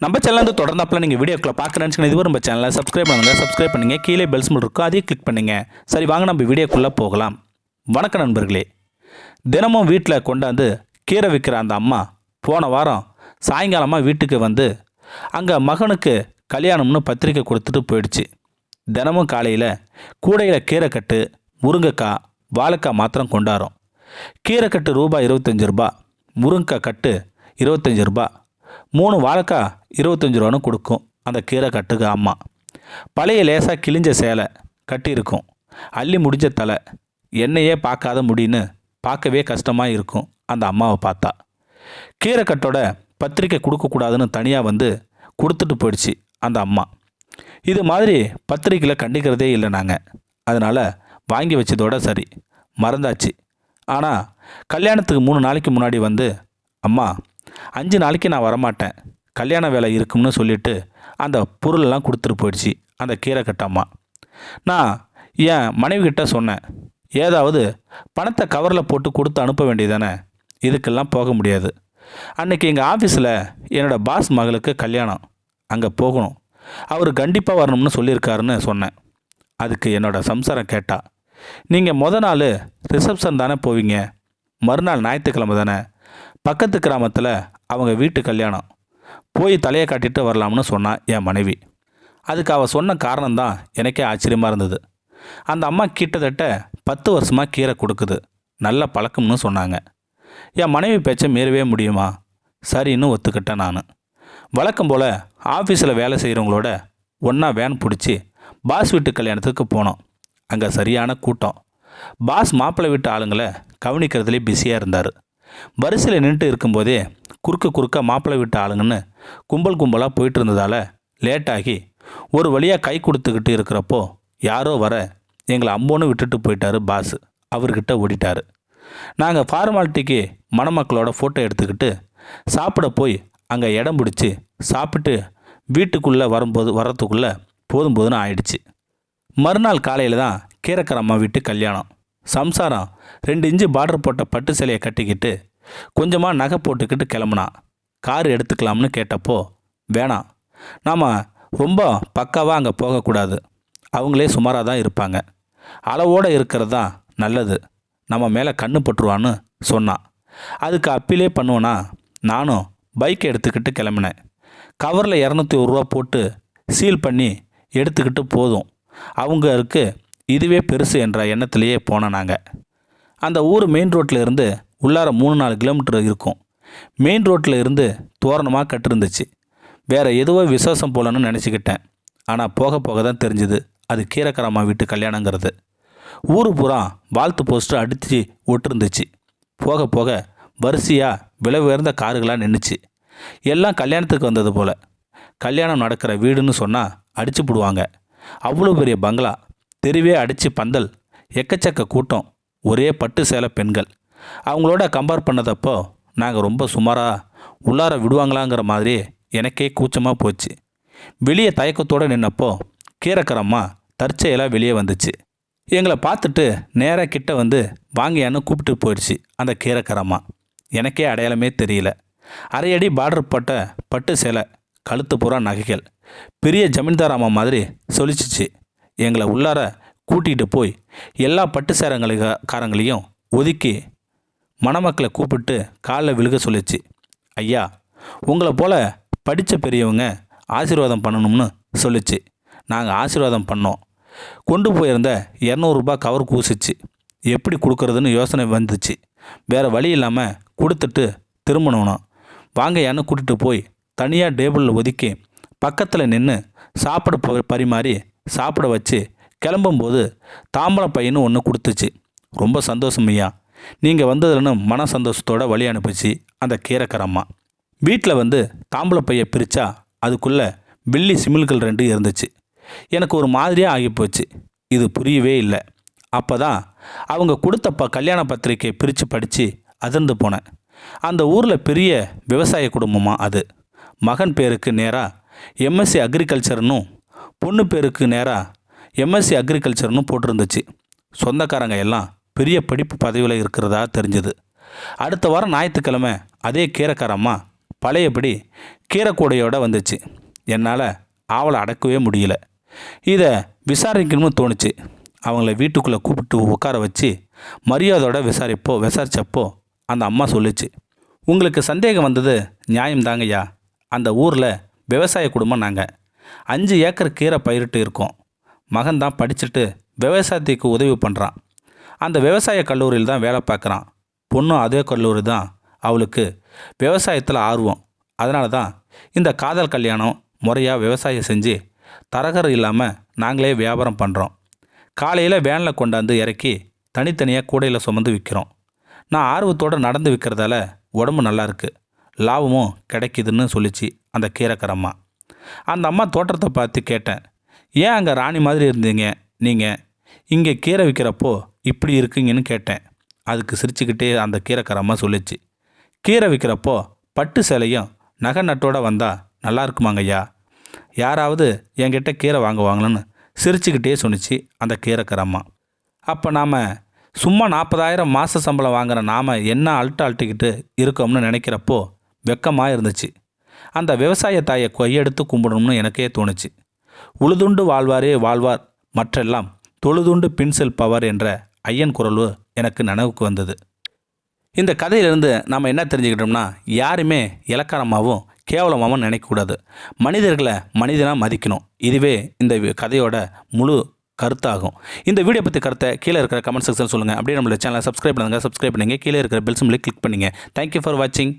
நம்ம சேனல் தொடர்ந்தாப்பில் நீங்கள் வீடியோக்களை பார்க்குறேன்னு இதுவரை நம்ம சேனலை சப்ஸ்கிரைப் பண்ணுங்கள் கீழே பெல் சிம்பிள் இருக்கும் அதையும் கிளிக் பண்ணுங்கள். சரி வாங்க நம்ம வீடியோக்குள்ளே போகலாம். வணக்கம் நண்பர்களே. தினமும் வீட்டில் கொண்டாந்து கீரை விற்கிற அந்த அம்மா போன வாரம் சாயங்காலமாக வீட்டுக்கு வந்து அங்கே மகனுக்கு கல்யாணம்னு பத்திரிக்கை கொடுத்துட்டு போயிடுச்சு. தினமும் காலையில் கூடையில் கீரைக்கட்டு, முருங்கைக்காய், வாழைக்காய் மாத்திரம் கொண்டாடும். கீரைக்கட்டு ரூபாய் 25 ரூபா, முருங்கைக்காய் கட்டு 25 ரூபா, 3 வாழைக்காய் 25 ரூபான்னு கொடுக்கும் அந்த கீரை கட்டுக்கு அம்மா. பழைய லேசாக கிழிஞ்ச சேலை கட்டியிருக்கும், அள்ளி முடிஞ்ச தலை, என்னையே பார்க்காத முடின்னு பார்க்கவே கஷ்டமாக இருக்கும் அந்த அம்மாவை பார்த்தா. கீரை கட்டோட பத்திரிக்கை கொடுக்கக்கூடாதுன்னு தனியாக வந்து கொடுத்துட்டு போயிடுச்சு அந்த அம்மா. இது மாதிரி பத்திரிக்கையில் கண்டிக்கிறதே இல்லை நாங்கள். அதனால் வாங்கி வச்சதோட சரி, மறந்தாச்சு. ஆனால் கல்யாணத்துக்கு 3 நாளைக்கு முன்னாடி வந்து, அம்மா 5 நாளைக்கு நான் வரமாட்டேன், கல்யாண வேலை இருக்கும்னு சொல்லிவிட்டு அந்த பொருளெல்லாம் கொடுத்துட்டு போயிடுச்சு அந்த கீரை கட்டம்மா. நான் என் மனைவிக்கிட்ட சொன்னேன், ஏதாவது பணத்தை கவரில் போட்டு கொடுத்து அனுப்ப வேண்டியதானே, இதுக்கெல்லாம் போக முடியாது. அன்றைக்கி எங்கள் ஆஃபீஸில் என்னோடய பாஸ் மகளுக்கு கல்யாணம், அங்கே போகணும், அவர் கண்டிப்பாக வரணும்னு சொல்லியிருக்காருன்னு சொன்னேன். அதுக்கு என்னோடய சம்சாரம் கேட்டா, நீங்கள் நாள் ரிசப்ஷன் தானே போவீங்க, மறுநாள் ஞாயிற்றுக்கிழமை தானே, பக்கத்து கிராமத்தில் அவங்க வீட்டு கல்யாணம், போய் தலையை காட்டிட்டு வரலாம்னு சொன்னான் என் மனைவி. அதுக்கு அவள் சொன்ன காரணம்தான் எனக்கே ஆச்சரியமாக இருந்தது. அந்த அம்மா கிட்டத்தட்ட 10 வருஷமாக கீரை கொடுக்குது, நல்ல பழக்கம்னு சொன்னாங்க. என் மனைவி பேச்சை மீறவே முடியுமா? சரின்னு ஒத்துக்கிட்டேன் நான். வழக்கம் போல் ஆஃபீஸில் வேலை செய்கிறவங்களோட ஒன்றா வேன் பிடிச்சி பாஸ் வீட்டு கல்யாணத்துக்கு போனோம். அங்கே சரியான கூட்டம். பாஸ் மாப்பிள்ளை வீட்டு ஆளுங்களை கவனிக்கிறதுலே பிஸியாக இருந்தார். வரிசையில் நின்றுட்டு இருக்கும்போதே குறுக்க மாப்பிள்ளை வீட்டு ஆளுங்கன்னு கும்பலாக போயிட்டு இருந்ததால் லேட்டாகி ஒரு வழியாக கை கொடுத்துக்கிட்டு இருக்கிறப்போ யாரோ வர எங்களை அம்போன்னு விட்டுட்டு போயிட்டார் பாஸ். அவர்கிட்ட ஓடிட்டார். நாங்கள் ஃபார்மாலிட்டிக்கு மணமக்களோட ஃபோட்டோ எடுத்துக்கிட்டு சாப்பிட போய் அங்கே இடம் பிடிச்சி சாப்பிட்டு வீட்டுக்குள்ளே வரத்துக்குள்ளே போதும்னு ஆயிடுச்சு. மறுநாள் காலையில் தான் கீரைக்கரம்மா வீட்டு கல்யாணம். சம்சாரம் 2 இன்ச்சு பார்டர் போட்ட பட்டு சேலையை கட்டிக்கிட்டு கொஞ்சமாக நகை போட்டுக்கிட்டு கிளம்புனா. கார் எடுத்துக்கலாம்னு கேட்டப்போ வேணாம், நாம் ரொம்ப பக்காவாக அங்கே போகக்கூடாது, அவங்களே சுமாராக தான் இருப்பாங்க, அளவோடு இருக்கிறது தான் நல்லது, நம்ம மேலே கண்ணு பட்டுருவான்னு சொன்னான். அதுக்கு அப்பீலே பண்ணுவேன்னா நானும் பைக்கை எடுத்துக்கிட்டு கிளம்பினேன். கவரில் 201 ரூபா போட்டு சீல் பண்ணி எடுத்துக்கிட்டு போதும், அவங்களுக்கு இதுவே பெருசு என்ற எண்ணத்திலேயே போனோம் நாங்கள். அந்த ஊர் மெயின் ரோட்டில் இருந்து உள்ளார 3-4 கிலோமீட்டர் இருக்கும். மெயின் ரோட்டில் இருந்து தோரணமாக கட்டிருந்துச்சு. வேறு எதுவோ விசேஷம் போலன்னு நினச்சிக்கிட்டேன். ஆனால் போக தான் தெரிஞ்சுது அது கீரைக்கரம்மா வீட்டு கல்யாணங்கிறது. ஊர் பூரா வாழ்த்து போஸ்டர் அடித்து ஒட்டிருந்துச்சு. போக வரிசையாக விலை உயர்ந்த காருகளாக நின்றுச்சு. எல்லாம் கல்யாணத்துக்கு வந்தது போல். கல்யாணம் நடக்கிற வீடுன்னு சொன்னால் அடிச்சு போடுவாங்க. அவ்வளோ பெரிய பங்களா, தெருவே அடித்து பந்தல், எக்கச்சக்க கூட்டம், ஒரே பட்டு சேலை பெண்கள். அவங்களோட கம்பேர் பண்ணதப்போ நாங்கள் ரொம்ப சுமாராக உள்ளார விடுவாங்களாங்கிற மாதிரி எனக்கே கூச்சமாக போச்சு. வெளியே தயக்கத்தோடு நின்னப்போ கீரைக்கரம்மா தற்செயலாக வெளியே வந்துச்சு. எங்களை பார்த்துட்டு நேராக கிட்ட வந்து வாங்கியான்னு கூப்பிட்டு போயிடுச்சு அந்த கீரைக்கரம்மா. எனக்கே அடையாளமே தெரியல. அரையடி பார்டர் போட்ட பட்டு சேலை, கழுத்து பூரா நகைகள், பெரிய ஜமீன்தார் அம்மா மாதிரி சொல்லிச்சிச்சு. எங்களை உள்ளார கூட்டிகிட்டு போய் எல்லா பட்டு காரங்களையும் ஒதுக்கி மணமக்களை கூப்பிட்டு காலில் விழுக சொல்லிச்சு. ஐயா, உங்களை போல் படித்த பெரியவங்க ஆசீர்வாதம் பண்ணணும்னு சொல்லிச்சு. நாங்கள் ஆசீர்வாதம் பண்ணோம். கொண்டு போயிருந்த 200 ரூபா கவர் கூசிச்சு. எப்படி கொடுக்கறதுன்னு யோசனை வந்துச்சு. வேறு வழி இல்லாமல் கொடுத்துட்டு திரும்பணும். வாங்கையான்னு கூட்டிகிட்டு போய் தனியாக டேபிளில் ஒதுக்கி பக்கத்தில் நின்று சாப்பிட பரிமாறி சாப்பிட வச்சு கிளம்பும்போது தாம்பரம் பையன்னு ஒன்று கொடுத்துச்சு. ரொம்ப சந்தோஷம் ஐயா, நீங்கள் வந்ததுலன்னு மன சந்தோஷத்தோடு வழி அனுப்பிச்சு அந்த கீரைக்கரம்மா. வீட்டில் வந்து தாம்பளை பையை பிரித்தா அதுக்குள்ளே வெள்ளி சிமில்கள் 2 இருந்துச்சு. எனக்கு ஒரு மாதிரியாக ஆகிப்போச்சு. இது புரியவே இல்லை. அப்போ தான் அவங்க கொடுத்த கல்யாண பத்திரிக்கையை பிரித்து படித்து அதிர்ந்து போனேன். அந்த ஊரில் பெரிய விவசாய குடும்பமாக அது. மகன் பேருக்கு நேராக எம்எஸ்சி அக்ரிகல்ச்சர்னும் பொண்ணு பேருக்கு நேராக எம்எஸ்சி அக்ரிகல்ச்சர்னு போட்டிருந்துச்சு. சொந்தக்காரங்க எல்லாம் பெரிய படிப்பு பதவியில் இருக்கிறதா தெரிஞ்சுது. அடுத்த வாரம் ஞாயிற்றுக்கிழமை அதே கீரைக்காரம்மா பழையபடி கீரைக்கூடையோட வந்துச்சு. என்னால் ஆவலை அடக்கவே முடியல. இதை விசாரிக்கணும்னு தோணுச்சு. அவங்கள வீட்டுக்குள்ளே கூப்பிட்டு உட்கார வச்சு மரியாதையோட விசாரித்தப்போ அந்த அம்மா சொல்லிச்சு, உங்களுக்கு சந்தேகம் வந்தது நியாயம்தாங்கய்யா. அந்த ஊரில் விவசாய குடும்பம் நாங்கள் 5 ஏக்கர் கீரை பயிரிட்டு இருக்கோம். மகன்தான் படிச்சுட்டு விவசாயத்துக்கு உதவி பண்ணுறான். அந்த விவசாய கல்லூரியில் தான் வேலை பார்க்குறான். பொண்ணும் அதே கல்லூரி தான். அவளுக்கு விவசாயத்தில் ஆர்வம். அதனால தான் இந்த காதல் கல்யாணம் முறையாக விவசாயம் செஞ்சு தரகர் இல்லாமல் நாங்களே வியாபாரம் பண்ணுறோம். காலையில் வேனில் கொண்டாந்து இறக்கி தனித்தனியாக கூடையில் சுமந்து விற்கிறோம். நான் ஆர்வத்தோடு நடந்து விற்கிறதால உடம்பு நல்லா இருக்குது, லாபமும் கிடைக்குதுன்னு சொல்லிச்சு அந்த கீரைக்காரம்மா. அந்த அம்மா தோட்டத்தை பார்த்து கேட்டேன், ஏன் அங்கே ராணி மாதிரி இருந்தீங்க நீங்கள், இங்கே கீரை விற்கிறப்போ இப்படி இருக்கீங்கன்னு கேட்டேன். அதுக்கு சிரிச்சுக்கிட்டே அந்த கீரைக்காரம்மா சொல்லிச்சு, கீரை விற்கிறப்போ பட்டு சேலையும் நகை நட்டோடு வந்தால் நல்லா இருக்குமாங்கய்யா, யாராவது என்கிட்ட கீரை வாங்குவாங்கன்னு சிரிச்சுக்கிட்டே சொன்னிச்சு அந்த கீரைக்காரம்மா. அப்போ நாம் சும்மா 40,000 மாத சம்பளம் வாங்குகிற நாம் என்ன அழட்டிக்கிட்டு இருக்கோம்னு நினைக்கிறப்போ வெக்கமாக இருந்துச்சு. அந்த விவசாய தாயை கையெடுத்து கும்பிடணும்னு எனக்கே தோணுச்சு. உழுதுண்டு வாழ்வாரே வாழ்வார், மற்றெல்லாம் தொழுதுண்டு பின் செல்பவர் என்ற ஐயன் குரல் எனக்கு நினைவுக்கு வந்தது. இந்த கதையிலிருந்து நாம் என்ன தெரிஞ்சுக்கிட்டோம்னா, யாருமே இலக்காரமாகவும் கேவலமாகவும் நினைக்கக்கூடாது. மனிதர்களை மனிதனாக மதிக்கணும். இதுவே இந்த கதையோட முழு கருத்தாகும். இந்த வீடியோ பற்றி கருத்தை கீழே இருக்கிற கமெண்ட் செக்ஷன் சொல்லுங்கள். அப்படியே நம்மளோட சேனலை சப்ஸ்கிரைப் பண்ணுங்கள். கீழே இருக்கிற பெல் சிம்பலை கிளிக் பண்ணுங்கள். தேங்க்யூ ஃபார் வாட்சிங்.